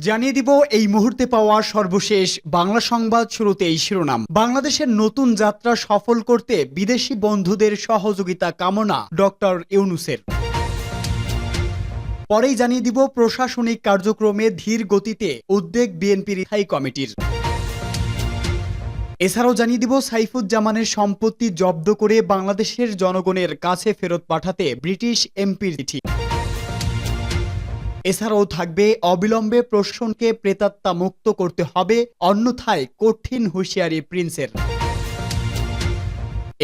জানিয়ে দিব এই মুহূর্তে পাওয়া সর্বশেষ বাংলা সংবাদ। শুরুতেই শিরোনাম। বাংলাদেশের নতুন যাত্রা সফল করতে বিদেশি বন্ধুদের সহযোগিতা কামনা ডক্টর ইউনূসের। পরেই জানিয়ে দিব প্রশাসনিক কার্যক্রমে ধীর গতিতে উদ্বেগ বিএনপির স্থায়ী কমিটির। এছাড়াও জানিয়ে দিব সাইফুজ্জামানের সম্পত্তি জব্দ করে বাংলাদেশের জনগণের কাছে ফেরত পাঠাতে ব্রিটিশ এমপির চিঠি। এছাড়াও থাকবে অবিলম্বে প্রশাসনকে প্রেতাত্মা মুক্ত করতে হবে, অন্যথায় কঠিন হুঁশিয়ারি প্রিন্সের।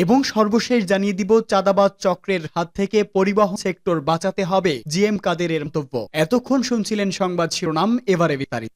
এবং সর্বশেষ জানিয়ে দিব চাঁদাবাজ চক্রের হাত থেকে পরিবহন সেক্টর বাঁচাতে হবে জিএম কাদেরের মন্তব্য। এতক্ষণ শুনছিলেন সংবাদ শিরোনাম, এবারে বিস্তারিত।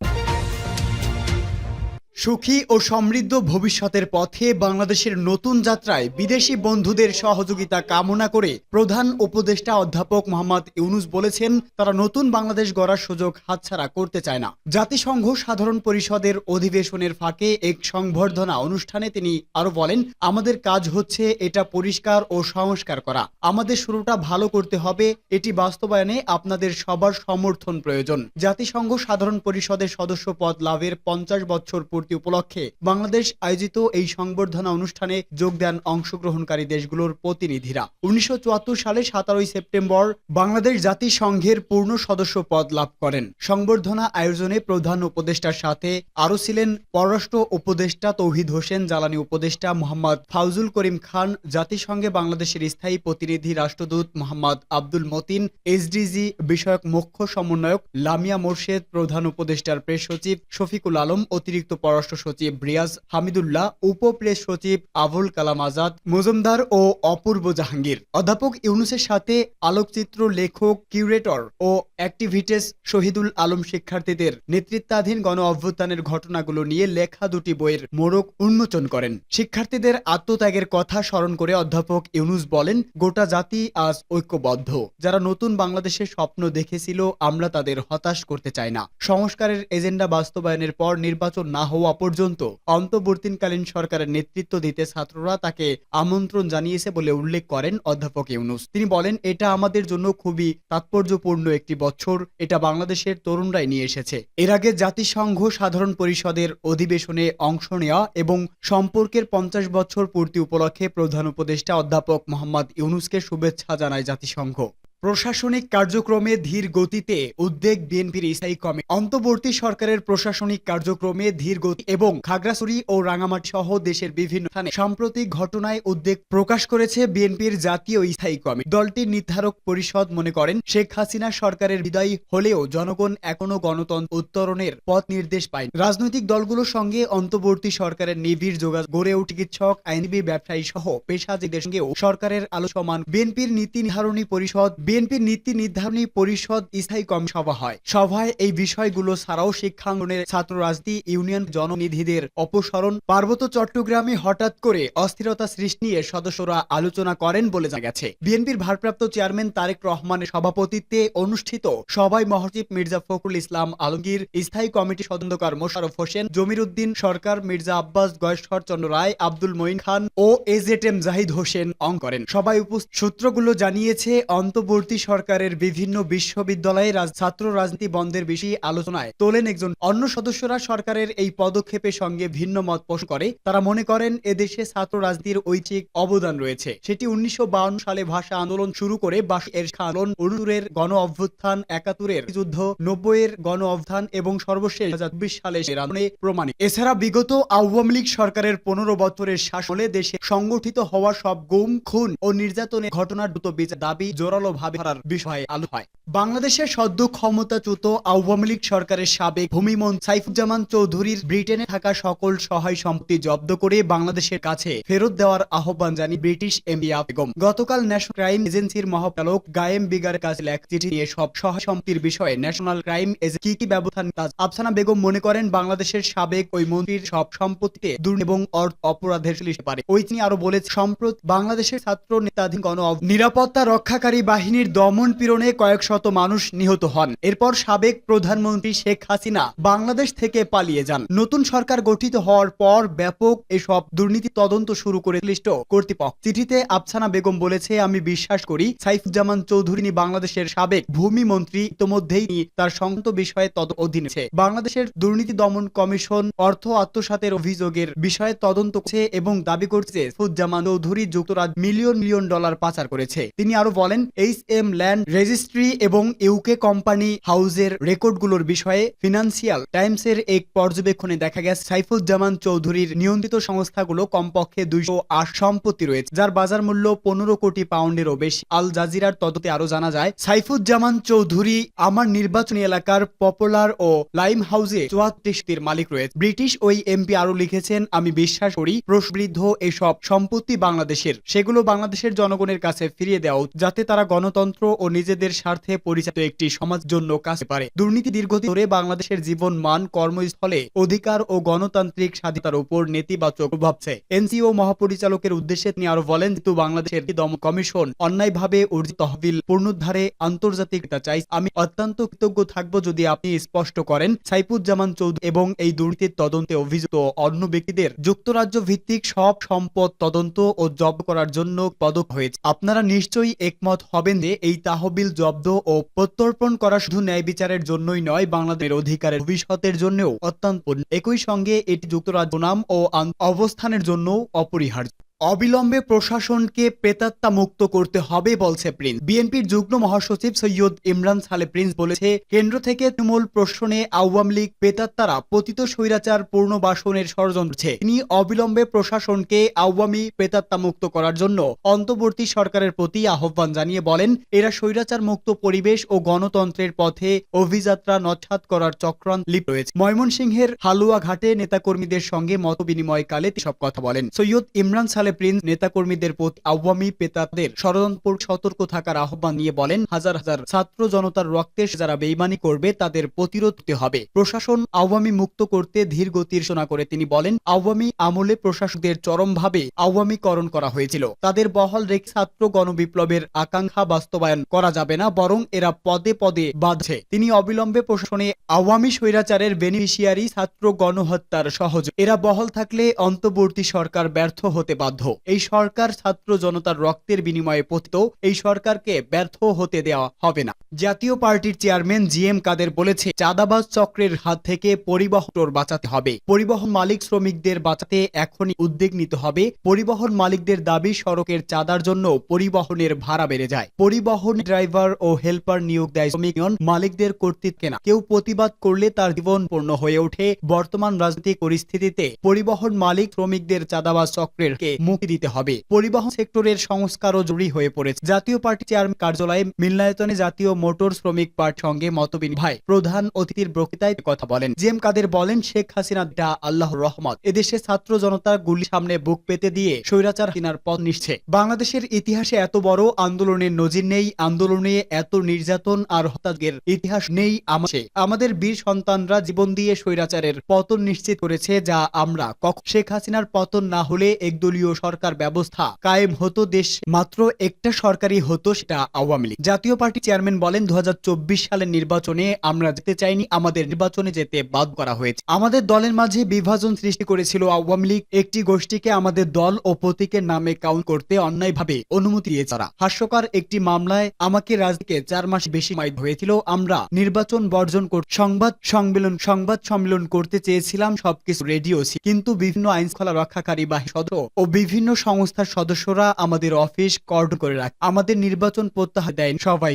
সুখী ও সমৃদ্ধ ভবিষ্যতের পথে বাংলাদেশের নতুন যাত্রায় বিদেশি বন্ধুদের সহযোগিতা কামনা করে প্রধান উপদেষ্টা অধ্যাপক মোহাম্মদ ইউনূস বলেছেন, তারা নতুন বাংলাদেশ গড়ার সুযোগ হাতছাড়া করতে চায় না। জাতিসংঘ সাধারণ পরিষদের অধিবেশনের ফাঁকে এক সংবর্ধনা অনুষ্ঠানে তিনি আরো বলেন, আমাদের কাজ হচ্ছে এটা পরিষ্কার ও সংস্কার করা। আমাদের শুরুটা ভালো করতে হবে, এটি বাস্তবায়নে আপনাদের সবার সমর্থন প্রয়োজন। জাতিসংঘ সাধারণ পরিষদের সদস্য পদ লাভের 50 বছর পূর্তি উপলক্ষে বাংলাদেশ আয়োজিত এই সংবর্ধনা অনুষ্ঠানে যোগ দেন অংশগ্রহণকারী দেশগুলোর প্রতিনিধিরা। 1974 সালে 17 সেপ্টেম্বর বাংলাদেশ জাতিসংঘের পূর্ণ সদস্য পদ লাভ করেন। সংবর্ধনা আয়োজনে প্রধান উপদেষ্টার সাথে আরও ছিলেন পররাষ্ট্র উপদেষ্টা তৌহিদ হোসেন, জ্বালানি উপদেষ্টা মোহাম্মদ ফাউজুল করিম খান, জাতিসংঘে বাংলাদেশের স্থায়ী প্রতিনিধি রাষ্ট্রদূত মোহাম্মদ আব্দুল মতিন, এসডিজি বিষয়ক মুখ্য সমন্বয়ক লামিয়া মোর্শেদ, প্রধান উপদেষ্টার প্রেস সচিব শফিকুল আলম, অতিরিক্ত পররাষ্ট্র সচিব রিয়াজ হামিদুল্লাহ, উপ প্রেস সচিব আবুল কালাম আজাদ মজুমদার ও অপূর্ব জাহাঙ্গীর। অধ্যাপক ইউনূসের সাথে আলোকচিত্র লেখক, কিউরেটর ও অ্যাক্টিভিস্ট শহীদুল আলম শিক্ষার্থীদের নেতৃত্বাধীন গণ অভ্যুত্থানের ঘটনাগুলো নিয়ে লেখা দুটি বইয়ের মোড়ক উন্মোচন করেন। শিক্ষার্থীদের আত্মত্যাগের কথা স্মরণ করে অধ্যাপক ইউনূস বলেন, গোটা জাতি আজ ঐক্যবদ্ধ। যারা নতুন বাংলাদেশের স্বপ্ন দেখেছিল, আমরা তাদের হতাশ করতে চাই না। সংস্কারের এজেন্ডা বাস্তবায়নের পর নির্বাচন না হওয়া পর্যন্ত অন্তর্বর্তীকালীন সরকারের নেতৃত্ব দিতে ছাত্ররা তাকে আমন্ত্রণ জানিয়েছে বলে উল্লেখ করেন অধ্যাপক ইউনূস। তিনি বলেন, এটা আমাদের জন্য খুবই তাৎপর্যপূর্ণ একটি বছর। এটা বাংলাদেশের তরুণরাই নিয়ে এসেছে। এর আগে জাতিসংঘ সাধারণ পরিষদের অধিবেশনে অংশ নেওয়া এবং সম্পর্কের 50 বছর পূর্তি উপলক্ষে প্রধান উপদেষ্টা অধ্যাপক মোহাম্মদ ইউনূসকে শুভেচ্ছা জানায় জাতিসংঘ। প্রশাসনিক কার্যক্রমে ধীর গতিতে উদ্বেগ বিএনপির স্থায়ী কমিটি। অন্তর্বর্তী সরকারের প্রশাসনিক কার্যক্রমে ধীর গতি এবং খাগড়াছড়ি ও রাঙামাটি সহ দেশের বিভিন্ন স্থানে সাম্প্রতিক ঘটনায় উদ্বেগ প্রকাশ করেছে বিএনপির জাতীয় স্থায়ী কমিটি। দলটির নির্ধারক পরিষদ মনে করেন, শেখ হাসিনা সরকারের বিদায় হলেও জনগণ এখনো গণতন্ত্র উত্তরণের পথ নির্দেশ পায়নি। রাজনৈতিক দলগুলোর সঙ্গে অন্তর্বর্তী সরকারের নিবিড় যোগাযোগ গড়ে উঠে চিকিৎসক, আইনজীবী, ব্যবসায়ী সহ পেশাজীবীদের সঙ্গেও সরকারের আলোচনা। বিএনপির নীতি নির্ধারণী পরিষদ স্থায়ী কমিটি সভা হয়। সভায় এই বিষয়গুলো ছাড়াও শিক্ষাঙ্গনের ছাত্র রাজনীতি, ইউনিয়ন জননিধিদের অপসারণ, পার্বত্য চট্টগ্রামে হঠাৎ করে অস্থিরতা সৃষ্টি নিয়ে সদস্যরা আলোচনা করেন বলে জানা গেছে। বিএনপির ভারপ্রাপ্ত চেয়ারম্যান তারেক রহমানের সভাপতিত্বে অনুষ্ঠিত সভায় মহাসচিব মির্জা ফখরুল ইসলাম আলমগীর, স্থায়ী কমিটি সদস্যকার মোশাররফ হোসেন, জমির উদ্দিন সরকার, মির্জা আব্বাস, গয়েশ্বর চন্দ্র রায়, আব্দুল মঈন খান ও এজেটেম জাহিদ হোসেন অংশ করেন। সভায় উপস্থিত সূত্রগুলো জানিয়েছে, অন্তর্বর্তী সরকারের বিভিন্ন বিশ্ববিদ্যালয়ে ছাত্র রাজনীতি বন্ধের বিষয়ে আলোচনায় তোলেন একজন। অন্য সদস্যরা সরকারের এই পদক্ষেপের সঙ্গে ভিন্ন মত পোষণ করে। তারা মনে করেন, এদেশে ছাত্র রাজনীতির ঐচ্ছিক অবদান রয়েছে। সেটি 1952 সালে ভাষা আন্দোলন শুরু করে 82 এর আন্দোলন, 69 গণ অভ্যুত্থান, 71 যুদ্ধ, 90 এর গণ অভ্যুত্থান এবং সর্বশেষ 2024 সালে আন্দোলনে প্রমাণিত। এছাড়া বিগত আওয়ামী লীগ সরকারের 15 বছরের শাসনে দেশে সংগঠিত হওয়া সব গুম, খুন ও নির্যাতনের ঘটনার দ্রুত বিচার দাবি জোরালো ভাবে করার বিষয়ে আলো হয়। বাংলাদেশের সদ্য ক্ষমতাচ্যুত আওয়ামী লীগ সরকারের সাবেক ভূমিমন্ত্রী সাইফুজ্জামান চৌধুরীর ব্রিটেনে থাকা সকল সহায় সম্পত্তি জব্দ করে বাংলাদেশের কাছে ফেরত দেওয়ার আহ্বান জানিয়ে ব্রিটিশ এমপি বেগম গতকাল ন্যাশনাল ক্রাইম এজেন্সির মহাপরিচালক গায়েম বিগারের কাছে লেখা চিঠি নিয়ে সব সহায় সম্পত্তির বিষয়ে ন্যাশনাল ক্রাইম এজেন্সি কি ব্যবস্থা নিতে। আফসানা বেগম মনে করেন, বাংলাদেশের সাবেক ওই মন্ত্রীর সব সম্পত্তিতে দুর্নীতি এবং অপরাধের লিস্ট পারে। ওই তিনি আরো বলেছেন, সম্প্রতি বাংলাদেশের ছাত্র নেতাধীন গণ নিরাপত্তা রক্ষাকারী বাহিনীর বাহিনীর দমন পীড়নে কয়েক শত মানুষ নিহত হন। এরপর সাবেক প্রধানমন্ত্রী শেখ হাসিনা বাংলাদেশ থেকে পালিয়ে যান। নতুন সরকার গঠিত হওয়ার পর ব্যাপক এসব দুর্নীতি তদন্ত শুরু করে সংশ্লিষ্ট কর্তৃপক্ষ। চিঠিতে আফসানা বেগম বলেছে, আমি বিশ্বাস করি সাইফুজ্জামান চৌধুরী বাংলাদেশের সাবেক ভূমি মন্ত্রী, ইতোমধ্যেই তার সংক্রান্ত বিষয়ে তদন্ত অধীনে বাংলাদেশের দুর্নীতি দমন কমিশন অর্থ আত্মসাতের অভিযোগের বিষয়ে তদন্ত করছে এবং দাবি করছে সাইফুজ্জামান চৌধুরী যুক্তরাজ্য মিলিয়ন মিলিয়ন ডলার পাচার করেছে। তিনি আরো বলেন, HM ল্যান্ড রেজিস্ট্রি এবং UK কোম্পানি হাউসের রেকর্ডগুলোর বিষয়ে ফিনান্সিয়াল টাইমসের এক পর্যবেক্ষণে দেখা গেছে সাইফুজ্জামান চৌধুরীর নিয়ন্ত্রিত সংস্থাগুলো কমপক্ষে 208 সম্পত্তি রয়েছে, যার বাজার মূল্য 15 কোটি পাউন্ডেরও বেশি। আল জাজিরার তদন্তে আরো জানা যায়, সাইফুজ্জামান চৌধুরী আমার নির্বাচনী এলাকার পপুলার ও লাইম হাউসে 34টির মালিক রয়েছে। ব্রিটিশ ওই MP আরো লিখেছেন, আমি বিশ্বাস করি প্রশ্নবিদ্ধ এসব সম্পত্তি বাংলাদেশের, সেগুলো বাংলাদেশের জনগণের কাছে ফিরিয়ে দেওয়া যাতে তারা গণতন্ত্র ও নিজেদের স্বার্থে পরিচালিত একটি সমাজ জন্য কাজ পারে। দুর্নীতি দীর্ঘদিন ধরে বাংলাদেশের জীবন মান, কর্মস্থলে অধিকার ও গণতান্ত্রিক স্বাধীনতার উপর নেতিবাচক প্রভাব ফেলছে। NCO মহাপরিচালকের উদ্দেশ্যে তিনি আরো বলেন, কিন্তু বাংলাদেশের দমন কমিশন অন্যায়ভাবে অর্জিত তহবিল পুনরুদ্ধারে আন্তর্জাতিক চাই। আমি অত্যন্ত কৃতজ্ঞ থাকব যদি আপনি স্পষ্ট করেন সাইফুজ্জামান চৌধুরী এবং এই দুর্নীতির তদন্তে অভিযুক্ত অন্য ব্যক্তিদের যুক্তরাজ্য ভিত্তিক সব সম্পদ তদন্ত ও জব্দ করার জন্য পদক হয়েছে। আপনারা নিশ্চয়ই একমত হবেন যে এই তহবিল জব্দ ও প্রত্যর্পণ করা শুধু ন্যায় বিচারের জন্যই নয়, বাংলাদেশের অধিকারের ভবিষ্যতের জন্যও অত্যন্ত। একই সঙ্গে এটি যুক্তরাজ্য নাম ও অবস্থানের জন্য অপরিহার্য। অবিলম্বে প্রশাসনকে প্রেতাত্মা মুক্ত করতে হবে বলছে প্রিন্স। বিএনপির যুগ্ম মহাসচিব সৈয়দ ইমরান সালে প্রিন্স বলেছে, কেন্দ্র থেকে তৃণমূল প্রশ্নে আওয়ামী লীগ প্রেতাত্মারা পতিত স্বৈরাচার পুনর্বাসনের ষড়যন্ত্র করছে। তিনি অবিলম্বে প্রশাসনকে আওয়ামী প্রেতাত্মা মুক্ত করার জন্য অন্তর্বর্তী সরকারের প্রতি আহ্বান জানিয়ে বলেন, এরা স্বৈরাচার মুক্ত পরিবেশ ও গণতন্ত্রের পথে অভিযাত্রা নস্যাৎ করার চক্রান্ত লিপ্ত রয়েছে। ময়মনসিংহের হালুয়াঘাটে নেতাকর্মীদের সঙ্গে মত বিনিময়কালে সব কথা বলেন। সৈয়দ ইমরান সালে প্রিন্স নেতাকর্মীদের প্রতি আওয়ামী পেতাদের ষড়যন্ত্র সতর্ক থাকার আহ্বান নিয়ে বলেন, হাজার হাজার ছাত্র জনতার রক্তে যারা বেইমানি করবে তাদের প্রতিরোধ করতে হবে। প্রশাসন আওয়ামী মুক্ত করতে ধীর গতির ঘোষণা করে তিনি বলেন, আওয়ামী আমলে প্রশাসকদের চরমভাবে আওয়ামীকরণ করা হয়েছিল। তাদের বহাল রেখে ছাত্র গণবিপ্লবের আকাঙ্ক্ষা বাস্তবায়ন করা যাবে না, বরং এরা পদে পদে বাড়ছে। তিনি অবিলম্বে প্রশাসনে আওয়ামী স্বৈরাচারের বেনিফিশিয়ারি ছাত্র গণহত্যার সহযোগী, এরা বহাল থাকলে অন্তর্বর্তী সরকার ব্যর্থ হতে বাধ্য। এই সরকার ছাত্র জনতার রক্তের বিনিময়ে পতিত, এই সরকারকে ব্যর্থ হতে দেওয়া হবে না। জাতীয় পার্টির চেয়ারম্যান GM কাদের বলেছে, চাঁদাবাজ চক্রের হাত থেকে পরিবহন বাঁচাতে হবে। পরিবহন মালিক শ্রমিকদের বাঁচাতে এখনই উদ্যোগ নিতে হবে। পরিবহন মালিকদের দাবি, সড়কের চাঁদার জন্য পরিবহনের ভাড়া বেড়ে যায়। পরিবহন ড্রাইভার ও হেল্পার নিয়োগ দেয় শ্রমিক মালিকদের কর্তৃত্বে না। কেউ প্রতিবাদ করলে তার জীবন পূর্ণ হয়ে ওঠে। বর্তমান রাজনৈতিক পরিস্থিতিতে পরিবহন মালিক শ্রমিকদের চাঁদাবাজ চক্রের মুক্তি দিতে হবে। পরিবহন সেক্টরের সংস্কারও জরুরি হয়ে পড়েছে। জাতীয় পার্টি চেয়ারম্যান কার্যালয়ে মিলনায়তনে জাতীয় মোটর শ্রমিক পার্টির সঙ্গে মতবিনিময় প্রধান অতিথির বক্তৃতায় কথা বলেন। GM কাদের বলেন, শেখ হাসিনা আল্লাহর রহমত, এদেশে ছাত্র জনতা গুলি সামনে বুক পেতে দিয়ে স্বৈরাচার হাসিনার পথ নিচ্ছে। বাংলাদেশের ইতিহাসে এত বড় আন্দোলনের নজির নেই। আন্দোলনে এত নির্যাতন আর হত্যার ইতিহাস নেই। আমাদের বীর সন্তানরা জীবন দিয়ে স্বৈরাচারের পতন নিশ্চিত করেছে, যা আমরা শেখ হাসিনার পতন না হলে একদলীয় সরকার ব্যবস্থা কায়েম হতো, দেশ মাত্র একটা সরকারই হতো, সেটা আওয়ামী লীগ। জাতীয় পার্টি চেয়ারম্যান বলেন, 2024 সালের নির্বাচনে আমরা যেতে চাইনি, আমাদের নির্বাচনে যেতে বাধ্য করা হয়েছে। আমাদের দলের মাঝে বিভাজন সৃষ্টি করেছিল আওয়ামী লীগ। একটি গোষ্ঠীকে আমাদের দল ও প্রতীকের নামে কাউন্ট করতে অন্যায়ভাবে অনুমতি দিয়েছে তারা। হাস্যকর একটি মামলায় আমাকে রাজনীতিকে 4 মাস বেশি সময় হয়েছিল। আমরা নির্বাচন বর্জন করতে সংবাদ সম্মেলন করতে চেয়েছিলাম, সবকিছু রেডিও ছিল, কিন্তু বিভিন্ন আইনশৃঙ্খলা রক্ষাকারী বাহিনী সদস্য ও বিভিন্ন সংস্থার সদস্যরা আমাদের অফিস কর্ডন করে রাখে। আমাদের নির্বাচন প্রত্যাহার দেন সবাই।